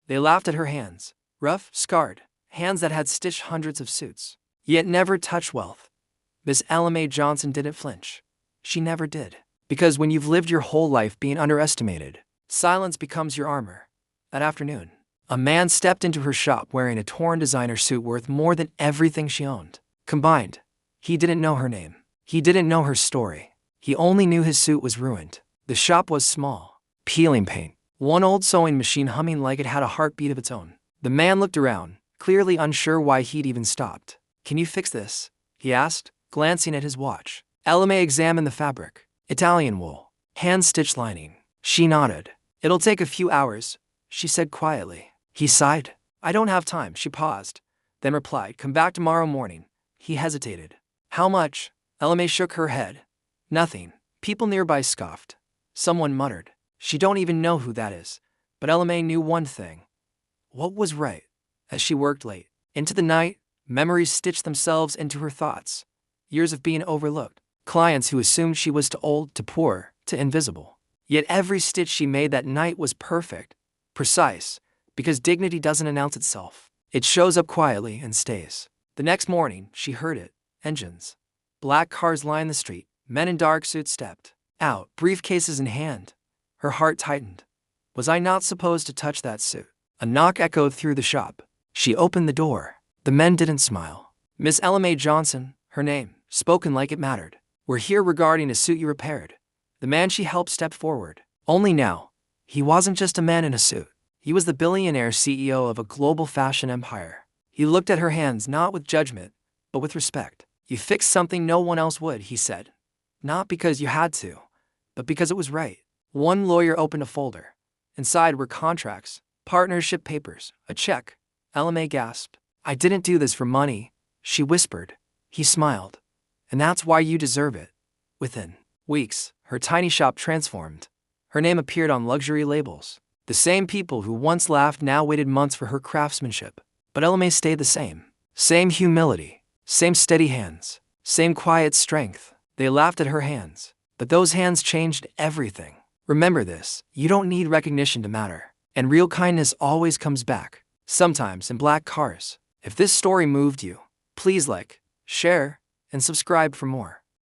They laughed at her hands, rough, scarred, hands that had stitched hundreds of suits, yet never touched wealth. Miss Ella Johnson didn't flinch. She never did. Because when you've lived your whole life being underestimated, silence becomes your armor. That afternoon, a man stepped into her shop wearing a torn designer suit worth more than everything she owned combined. He didn't know her name. He didn't know her story. He only knew his suit was ruined. The shop was small, peeling paint, one old sewing machine humming like it had a heartbeat of its own. The man looked around, clearly unsure why he'd even stopped. "Can you fix this?" he asked, glancing at his watch. Ella examined the fabric. Italian wool, hand-stitched lining. She nodded. "It'll take a few hours," she said quietly. He sighed. "I don't have time." She paused, then replied, "Come back tomorrow morning." He hesitated. "How much?" Ella shook her head. "Nothing." People nearby scoffed. Someone muttered, "She don't even know who that is." But Ella knew one thing. What was right? As she worked late into the night, memories stitched themselves into her thoughts. Years of being overlooked. Clients who assumed she was too old, too poor, too invisible. Yet every stitch she made that night was perfect, precise, because dignity doesn't announce itself. It shows up quietly and stays. The next morning, she heard it. Engines. Black cars lined the street. Men in dark suits stepped out, briefcases in hand. Her heart tightened. Was I not supposed to touch that suit? A knock echoed through the shop. She opened the door. The men didn't smile. "Miss Ella Johnson," her name, spoken like it mattered. "We're here regarding a suit you repaired." The man she helped stepped forward. Only now, he wasn't just a man in a suit. He was the billionaire CEO of a global fashion empire. He looked at her hands not with judgment, but with respect. "You fixed something no one else would," he said. "Not because you had to, but because it was right." One lawyer opened a folder. Inside were contracts, partnership papers, a check. Ella gasped. "I didn't do this for money," she whispered. He smiled. "And that's why you deserve it." Within weeks, her tiny shop transformed. Her name appeared on luxury labels. The same people who once laughed now waited months for her craftsmanship. But Ella stayed the same. Same humility, same steady hands, same quiet strength. They laughed at her hands, but those hands changed everything. Remember this, you don't need recognition to matter. And real kindness always comes back, sometimes in black cars. If this story moved you, please like, share, and subscribe for more.